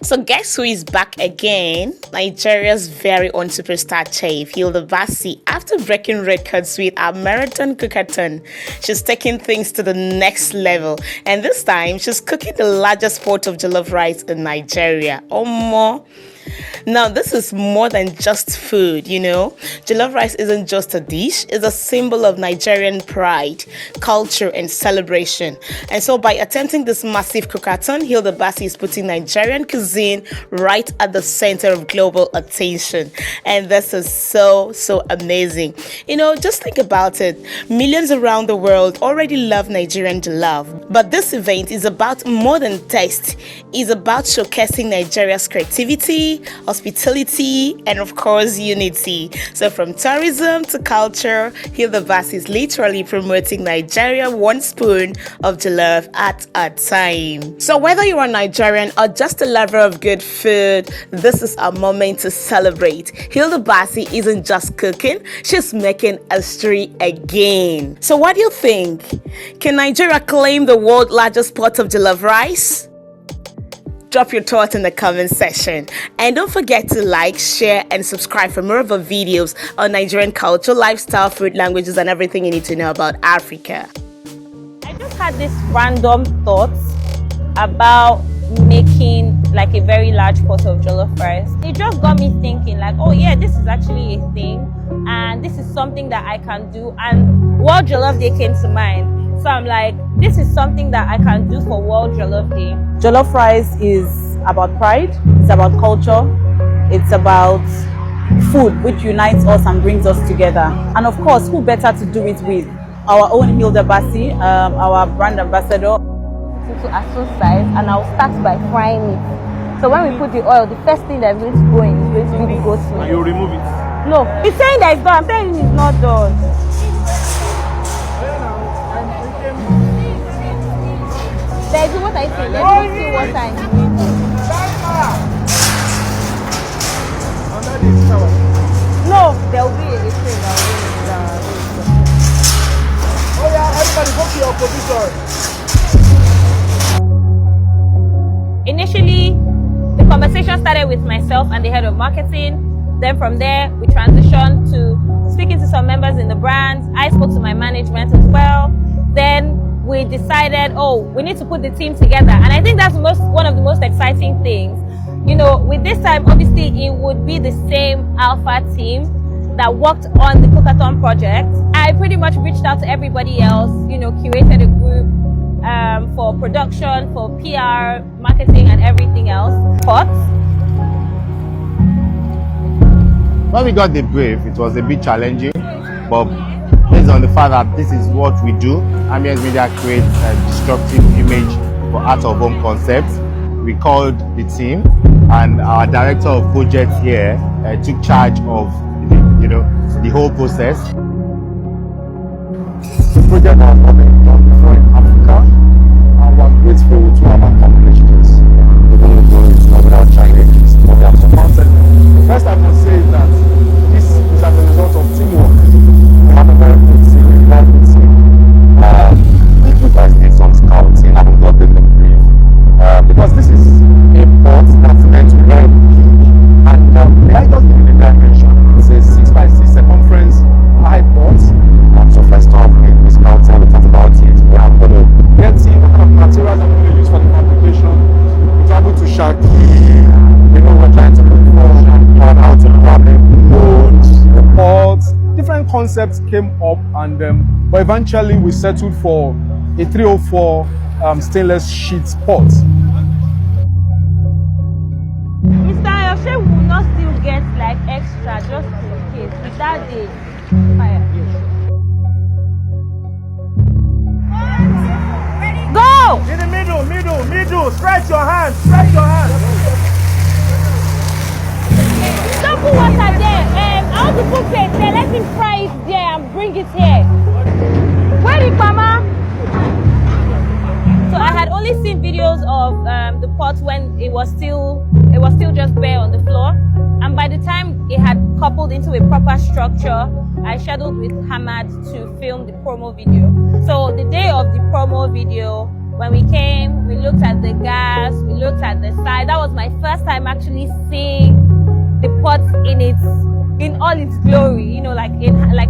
So guess who is back again? Nigeria's very own superstar chef, Hilda Baci. After breaking records with our marathon cookathon, she's taking things to the next level. And this time, she's cooking the largest pot of jollof rice in Nigeria. Or more. Now, this is more than just food, you know. Jollof rice isn't just a dish, it's a symbol of Nigerian pride, culture, and celebration. And so, by attempting this massive cookathon, Hilda Baci is putting Nigerian cuisine right at the center of global attention. And this is so amazing. You know, just think about it. Millions around the world already love Nigerian jollof. But this event is about more than taste. It's about showcasing Nigeria's creativity, hospitality, and of course unity. So from tourism to culture, Hilda Baci is literally promoting Nigeria one spoon of jollof at a time. So whether you're a Nigerian or just a lover of good food, this is a moment to celebrate. Hilda Baci isn't just cooking, she's making history again. So what do you think? Can Nigeria claim the world's largest pot of jollof rice? Drop your thoughts in the comment section. And don't forget to like, share, and subscribe for more of our videos on Nigerian culture, lifestyle, food, languages, and everything you need to know about Africa. I just had this random thought about making like a very large pot of jollof rice. It just got me thinking like, oh yeah, this is actually a thing and this is something that I can do, and World Jollof Day came to mind. So I'm like, this is something that I can do for World Jollof Day. Jollof rice is about pride, it's about culture, it's about food which unites us and brings us together. And of course, who better to do it with? Our own Hilda Baci, our brand ambassador. Into asu size, and I'll start by frying it. So when we put the oil, the first thing that's going to go in is going to be the goat meat. And you remove it? No, he's saying that it's done. I'm saying it's not done. Baby, what I say? Let me see what I need. No, there will be a thing that will Oh yeah, everybody go to your position. Initially, the conversation started with myself and the head of marketing. Then from there, we transitioned to speaking to some members in the brand. I spoke to my management as well. Then we decided, oh, we need to put the team together. And I think that's one of the most exciting things. You know, with this time, obviously, it would be the same alpha team that worked on the cookathon project. I pretty much reached out to everybody else, you know, curated a group for production, for PR, marketing, and everything else. But when we got the brief, it was a bit challenging, but based on the fact that this is what we do, Ambience Media creates a destructive image for out of home concepts. We called the team, and our director of projects here took charge of the whole process. The project has not been done before in Africa, and we're grateful to have accomplished this. It's not without challenges, but we have surmounted them. The first I can say is that this is as a result of teamwork. We have a very good team, a very good team. You guys did some scouting and gotten the brief. Because this is a port that's meant to be very big, and I just give you the dimension. It's a 6x6 circumference high port. So first off, we scouted, we talked about it. We are going to get in what kind of materials I'm going to use for the fabrication. We travel to Shaki. You know, we're trying to look for how to grab the modes, the pots. Different concepts came up, and but eventually we settled for a 304 stainless sheet pot. Mr. Ayoshe will not still get like extra just in case. With that day, fire. Go! In the middle. Stretch your hand. Don't put water there. I want to put it there. Let him fry it there and bring it here. Where is Mama? So I had only seen videos of the pot when it was still just bare on the floor, and by the time it had coupled into a proper structure, I scheduled with Hamad to film the promo video. So the day of the promo video, When we came, we looked at the gas, we looked at the size. That was my first time actually seeing the pot in all its glory, you know, like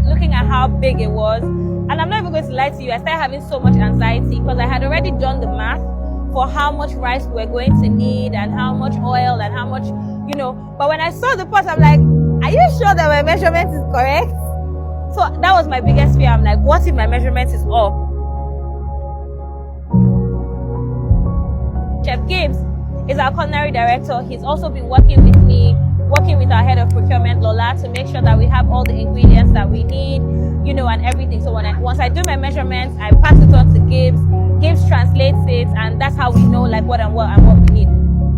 looking at how big it was. And I'm not even going to lie to you, I started having so much anxiety because I had already done the math for how much rice we're going to need and how much oil and how much, you know. But when I saw the pot, I'm like, are you sure that my measurement is correct? So that was my biggest fear. I'm like, what if my measurement is off? Chef Gibbs is our culinary director. He's also been working with me, working with our head of procurement, Lola, to make sure that we have all the ingredients that we need, you know, and everything. So once I do my measurements, I pass it on to Gibbs. Gibbs translates it, and that's how we know like what we need.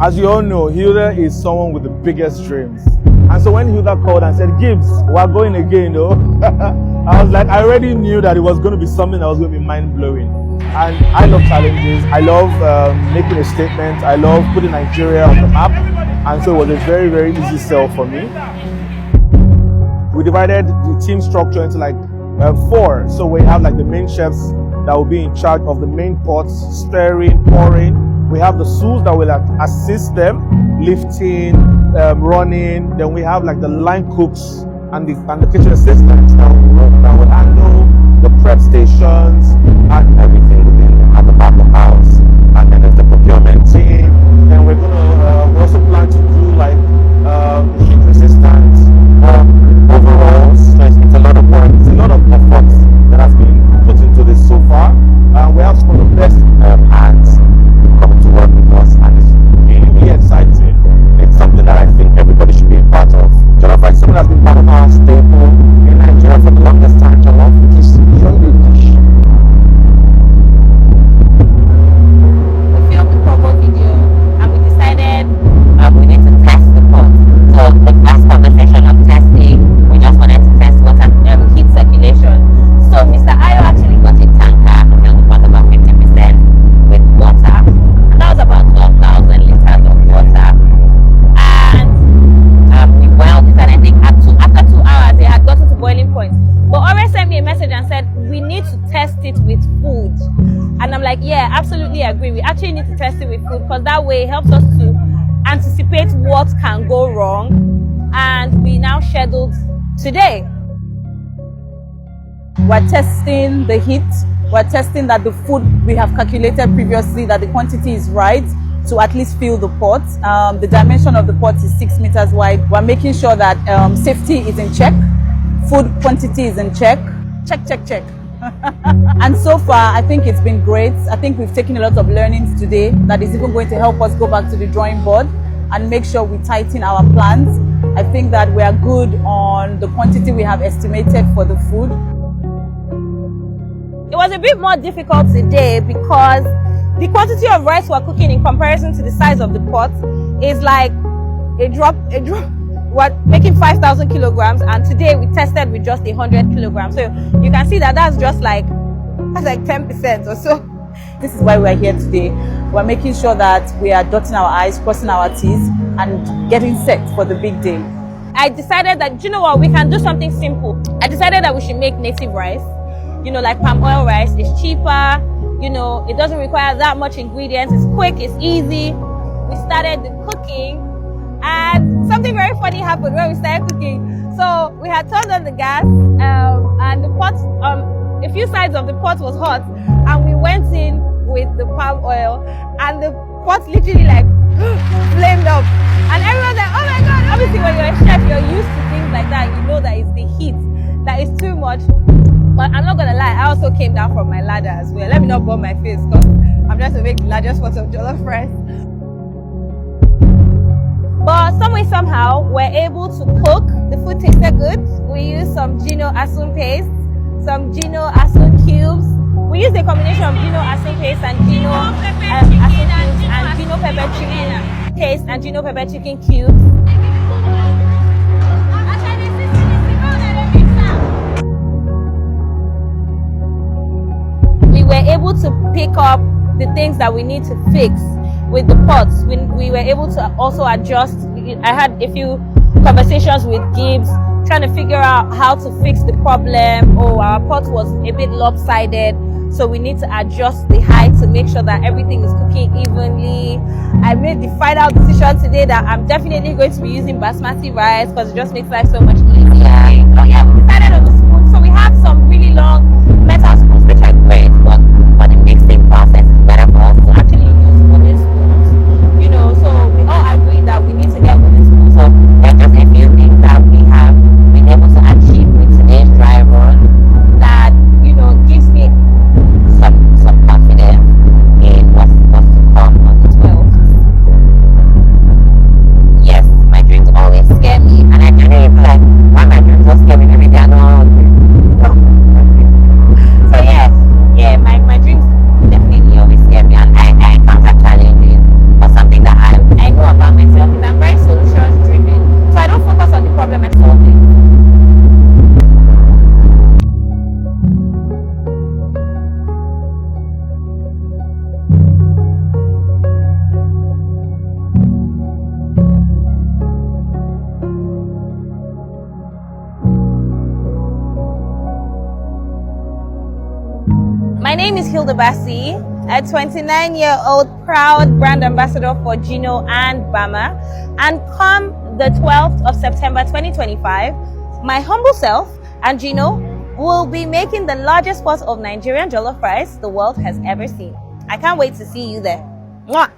As you all know, Hilda is someone with the biggest dreams. And so when Hilda called and said, Gibbs, we're going again, though, I was like, I already knew that it was going to be something that was going to be mind-blowing. And I love challenges. I love making a statement. I love putting Nigeria on the map. And so it was a very, very easy sell for me. We divided the team structure into like 4. So we have like the main chefs that will be in charge of the main pots, stirring, pouring. We have the sous that will assist them, lifting, running. Then we have like the line cooks and the kitchen assistants that will handle the prep stations and everything at the back of the house. And then there's the procurement team. Then we're gonna we also plan to do like heat resistance overalls. So it's a lot of work. It's a lot of effort that has been put into this so far. We have some of the best hands coming to work with us, and it's really, really exciting. It's something that I think everybody should be a part of. Jollof rice, something that's been part of our staple in Nigeria for the longest time. Jollof, which is beyond a dish. We filmed the promo video and we decided we need to test the pot. So the first conversation of testing, we just wanted to test water heat circulation. So Mr. Ayo actually got a tanker, filled the pot about 50% with water. And that was about 12,000 liters of water. And we welled it, and I think after 2 hours it had gotten to boiling point. But Ore sent me a message and said, we need to test it with food. And I'm like, yeah, absolutely agree. We actually need to test it with food because that way it helps us to anticipate what can go wrong. And we now scheduled today. We're testing the heat. We're testing that the food we have calculated previously, that the quantity is right to at least fill the pot. The dimension of the pot is 6 meters wide. We're making sure that safety is in check. Food quantity is in check. Check, check, check. And so far, I think it's been great. I think we've taken a lot of learnings today that is even going to help us go back to the drawing board and make sure we tighten our plans. I think that we are good on the quantity we have estimated for the food. It was a bit more difficult today because the quantity of rice we're cooking in comparison to the size of the pot is like a drop. We're making 5,000 kilograms, and today we tested with just 100 kilograms. So you can see that that's like 10% or so. This is why we're here today. We're making sure that we are dotting our I's, crossing our T's, and getting set for the big day. I decided that, you know what, we can do something simple. I decided that we should make native rice. You know, like palm oil rice. It's cheaper. You know, it doesn't require that much ingredients. It's quick. It's easy. We started the cooking. And something very funny happened when we started cooking. So we had turned on the gas, and the pot, a few sides of the pot was hot, and we went in with the palm oil, and the pot literally like flamed up. And everyone's like, oh my God, obviously when you're a chef, you're used to things like that. You know that it's the heat that is too much. But I'm not gonna lie, I also came down from my ladder as well. Let me not burn my face because I'm trying to make the largest pot of jollof rice. But some way, somehow, we're able to cook. The food tasted good. We used some Gino Asun paste, some Gino Asun cubes. We used a combination of Gino Asun paste and Gino Asun cubes and Gino pepper chicken paste and Gino pepper chicken cubes. We were able to pick up the things that we need to fix with the pots. We were able to also adjust. I had a few conversations with Gibbs trying to figure out how to fix the problem. Oh, our pot was a bit lopsided. So we need to adjust the height to make sure that everything is cooking evenly. I made the final decision today that I'm definitely going to be using basmati rice because it just makes life so much easier. So yeah, we decided on the spoon. So we have some really long metal spoons which are great, but for the mixing process it's better for us to actually use wooden spoons. You know, so we all agree that we need to get wooden spoons. So there are just a few things that we have been able to achieve with today's dry run that, you know, gives me some confidence in what's supposed to come on the 12th. Yes, my dreams always scare me, and I can't even like why my dreams don't scare me every day. I don't. So yeah, my dreams definitely always scare me, and I encounter challenges. But something that I know about myself is I'm very solutions driven, so I don't focus on the problem I solve it. My name is Hilda Baci, a 29-year-old proud brand ambassador for Gino and Bama. And come the 12th of September 2025, my humble self and Gino will be making the largest pot of Nigerian jollof rice the world has ever seen. I can't wait to see you there. Mwah!